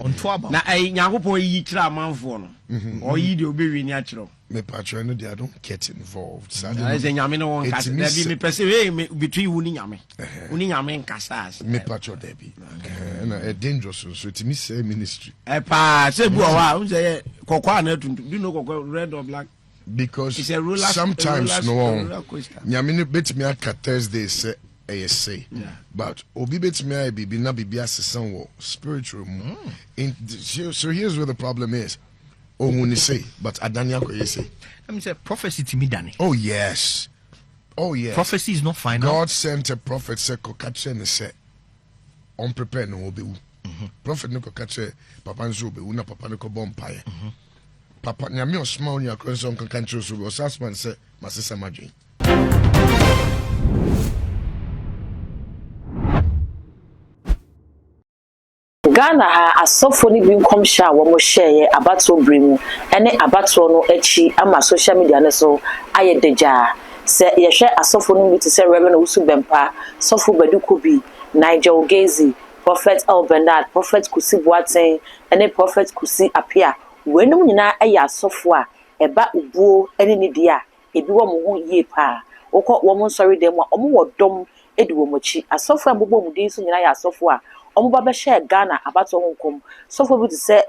On Twaba. Now, I Yagopo Yitra Manfon or Yido Baby Natural. Me patron, I don't get involved. I say Yamino one cast me perceive between Uniame. Uniame and Cassas. Me patron Debbie. And a dangerous so to me say ministry. A pa say Bua, say Coquana, do no red or black. Because it's a ruler, sometimes no Yamini bit me at Thursday say say. But Obi bit me I be na be some spiritual. So here's where the problem is. Oh, when you say, but Adania you say. Let me say prophecy to me, Danny. Oh yes. Oh yes. Prophecy is not final. God sent a prophet say catch and say unprepared no be. Prophet no catch papa nso be una papa no ko bompaye. Papa nyame osma onya kronso kan kancho so be husband say masesa madwen. Ghana ha asofo ni bi nkom sha wo mo share abato brimu ene abato no echi ama social media ne so aye deja se ye hwe asofo no bi te se Reverend Usu Bempa sofo Badu Kobi Nigel Gezi Prophet El Bernard Prophet Kusi Boateng ene Prophet Kusi Apia wenum nyina aye asofo a eba ubuo ene ni dia ebi wo mo ho yie pa wokọ wo mo nsori dem a omo wodom edi wo mochi asofo ambobọ mu din so nyina ya asofo a omo ba be share Ghana abato honkom sofo bi say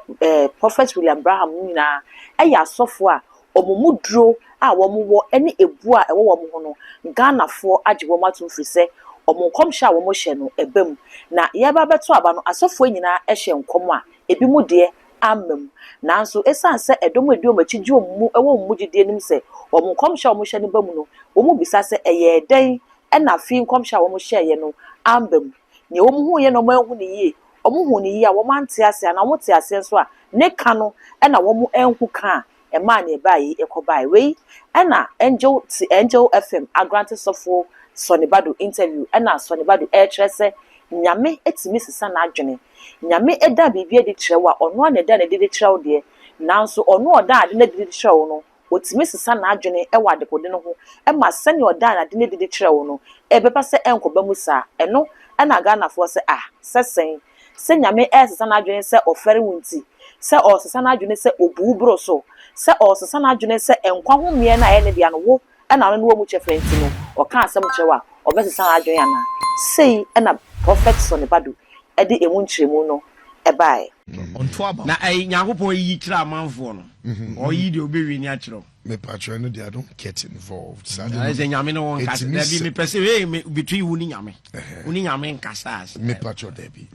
Prophet William Abraham nyina eya sofo a omo mudro a wo mo wo ene ebu a ewo wo mo ho no Ghana fo age wo matum firi say omo kom sha wo mo hye no ebam na ye ba beto aba no asofo nyina ehye nkom a ebi mu de amem nanso esan se edom edi omachi ji omu ewo omu gide nim se omo kom sha wo mo hye ne bam no wo mu bisa se eye den ena fi nkom sha wo mo hye ye no ambem ne wo hu ye no mahu ne yie omo hu ne yie a wo mante ase na wo te ase so a ne ka no e na wo mu enhu ka e ma ne bayi ekobai we e na Angel FM agrante sofo Sonnie Badu interview e na Sonnie Badu e trese nyame etimi sisa na adwene nyame eda bibie di trewa ono na eda na de trew de nanso ono oda ade na de trew no otimi sisa na adwene e wa dekode no ho e ma sene oda na de na de trew no e bepa se enkoba musa eno na Ghana for say sesen se nyame sesa na adwene se ofere wunti se o sesa na adwene se obu bro so se o sesa na adwene se enkwa ho mie na ye ne dia no wo na no wo mu chefrenti no o ka asem chewa o be sesa na adwene ana sei na Prophet Sonnie Badu e de emu nchiremu no e bae on Twaba na ai Yakopon yi kira manfo no o yi de obewi ni akiro me patron I don't get involved. I say nyame no one cast there be me perceive between uni nyame and Cassas. Me patron Debbie.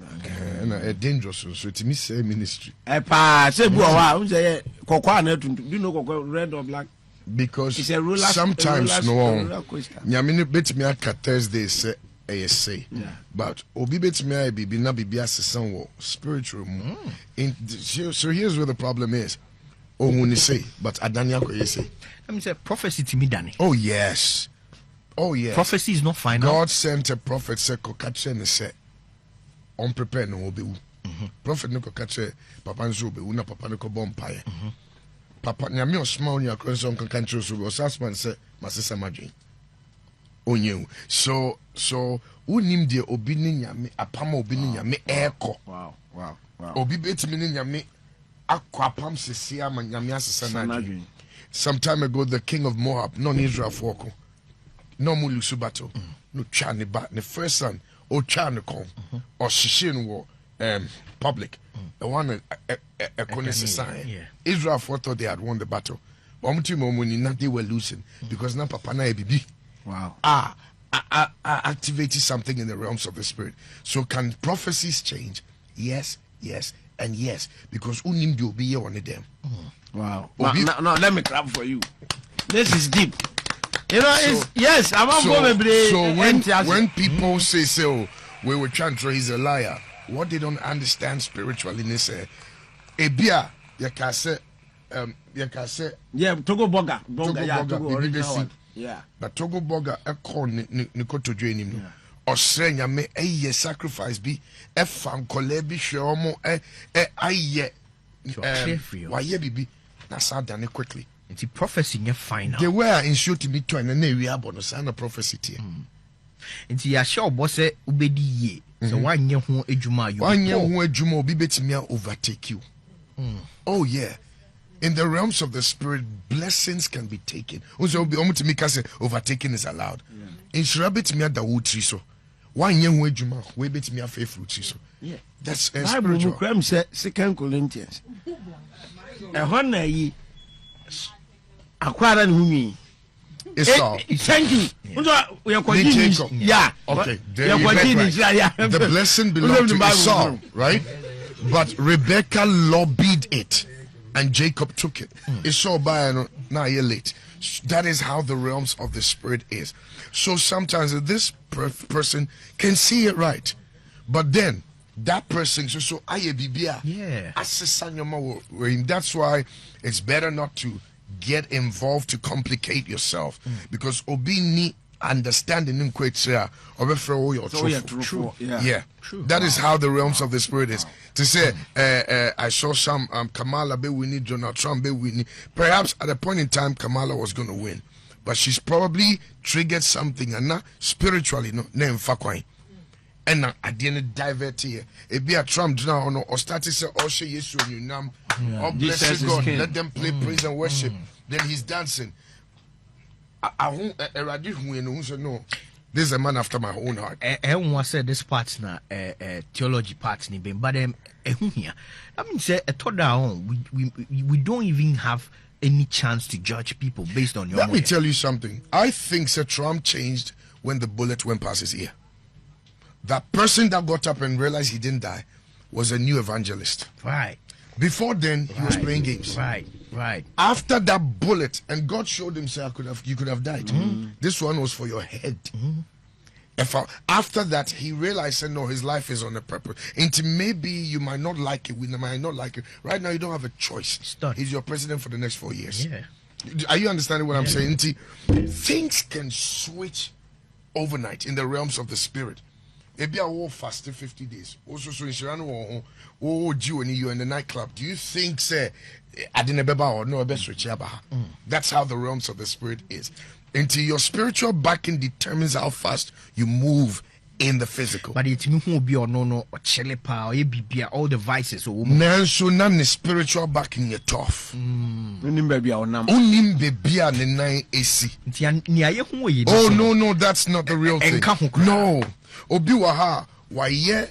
And a dangerous so to me say ministry. E pa say Bua say Kokwa na do no Kokwa red or black. Because it's a ruler, sometimes no nyame bet me at Thursday say but obi bet me I be na be asesa spiritual. So here's where the problem is. Oh, when you say, but Adania you say. Let me say prophecy to me, Danny. Oh yes. Oh yes. Prophecy is not final. God sent a prophet say catch and say unprepared no be. Prophet no catch papa nso be una papa no ko bompaye. Papa nyame osma onya kronso kan kancho so be husband say masesa madwen. Onye. So unim de obi ni nyame apama obi ni nyame eko. Wow. Obi betimi ni nyame akwapam sisi ama nyame asesa na. Some time ago the king of Moab non Israel foko no mu lusu battle no twa ne ba ne first son o twa ne kon o shishin wo public the one Israel thought they had won the battle but they were losing because now papa na bibi activated something in the realms of the spirit. So can prophecies change? Yes and yes, because unim do be on them. Wow. No, let me clap for you. This is deep. You know, it's yes, I'm probably so when people say so, we were trying to he's a liar. What they don't understand spiritually, they say, Ebia, you can say, Togo Boga, yeah. But Togo Boga, a corn, Nikoto Dream. Osrenya me eye sacrifice bi e fan kole bi hweomo aye waye bibi na sa dane quickly. It's prophecy in final. They were in shoot to me to and na wi abono sa na prophecy tie. Nti ya share boss ubedi ye. So wanye ho ejuma you. Wanye ho ejuma obi betimi overtake you. Oh yeah. In the realms of the spirit, blessings can be taken. Also, overtaking is allowed. In Shirabit Mia da Wutri so. One young way Juma, we bet me a faithful so. Yeah. That's spiritual. Bible said 2 Corinthians. A honor ye acquire me. It's all. Thank you. We are Jacob. Yeah. Okay. The blessing belongs to Esau, right? But Rebecca lobbied it. And Jacob took it. It's so bad now you're late. That is how the realms of the spirit is. So sometimes this person can see it right, but then that person so yeah. That's why it's better not to get involved to complicate yourself because obini understanding in true. Yeah. True. That is how the realms of the spirit is. To say, I saw some Kamala be winning, Donald Trump be winning. Perhaps at a point in time, Kamala was going to win, but she's probably triggered something, and now spiritually, no, name fakwai. And now I didn't divert here. It be a Trump now, or started say, "Oh, she yes, you nam, oh bless God, let them play praise and worship." Then he's dancing. I no. This is a man after my own heart. Everyone said this part na theology part ni but here. I mean say we don't even have any chance to judge people based on your Let me tell you something. I think Sir Trump changed when the bullet went past his ear. That person that got up and realized he didn't die was a new evangelist. Right. Before then, he was playing games. Right. After that bullet, and God showed him, say, you could have died. This one was for your head. After that, he realized, that, no, his life is on a purpose. And maybe you might not like it, we might not like it. Right now, you don't have a choice. He's your president for the next 4 years. Yeah. Are you understanding what I'm saying? Things can switch overnight in the realms of the spirit. Maybe I will fast 50 days. Also, so in Shirano, you're in the nightclub. Do you think, say, I didn't or no best That's how the realms of the spirit is. Until your spiritual backing determines how fast you move in the physical. But it's me who be or no or chelepa or all the vices. So none spiritual backing you tough. Unim baby AC. Oh no, that's not the real thing. No. Obiwaha waye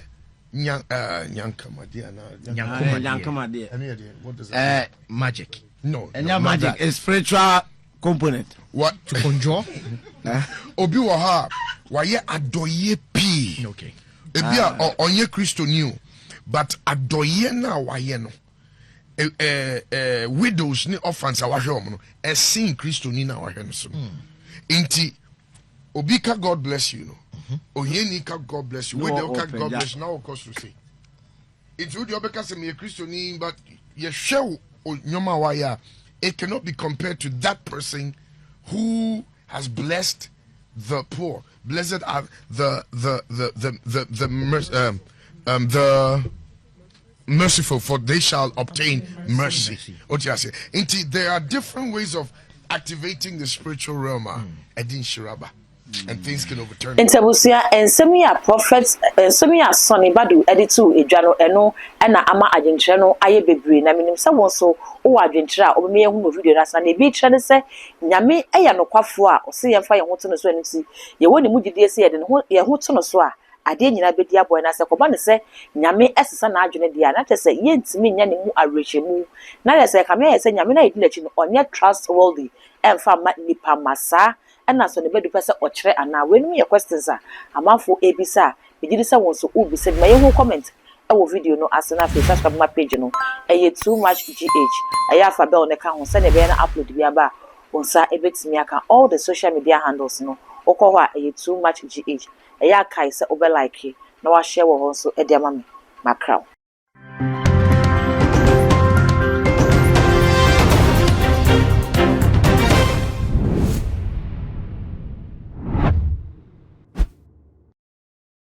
nyankamadia. What does that mean? Magic. No, magic is spiritual component. What to conjure? Obiwaha waye adoye pi. Okay. Ebia onye Christo new, but adoye na waye no. Widows ni orphans awahwe no. Sin Christo ni na awahwe no so. Inti obika God bless you no. Oyenika God bless you. Where the God bless you now of course to say. It's would you because me a Christian but you show nyoma waya. It cannot be compared to that person who has blessed the poor. Blessed are the merciful, for they shall obtain mercy. There are different ways of activating the spiritual realm. Edin Shiraba. And things can overturn. Intebusia and semi prophets, semi Sonnie Badu editu edwano eno na ama agyenkyerɛ no aye bebre na minim sɛ won so o agyenkyerɛ a obeme yehu no video na sa na ebi kyerɛ ne sɛ nyame eya nokwafo a ose yemfa ye ho to no so anti ye woni mu gidie sɛ ye de ho ye ho to no so a ade nyina bedi aboy na sɛ koba ne sɛ nyame esesa na adwene dia na kyerɛ sɛ ye ntimi nya ne mu awerɛhyɛmu na yɛ sɛ kame yɛ sɛ nyame na yedi lachi no onye trustworthy emfa ma nipa masa and so the bedu pesa or chere and now when me your questions are amafo ebisa me gidi say won so ubi said my who comment e video no as na face subscribe my page no e too much gh e ya fa bell ne ka ho say na be na upload bi aba won sa ebetimi aka all the social media handles no okọ ho e too much gh e ya kai say obe like na wa share wo so e de ama me macrow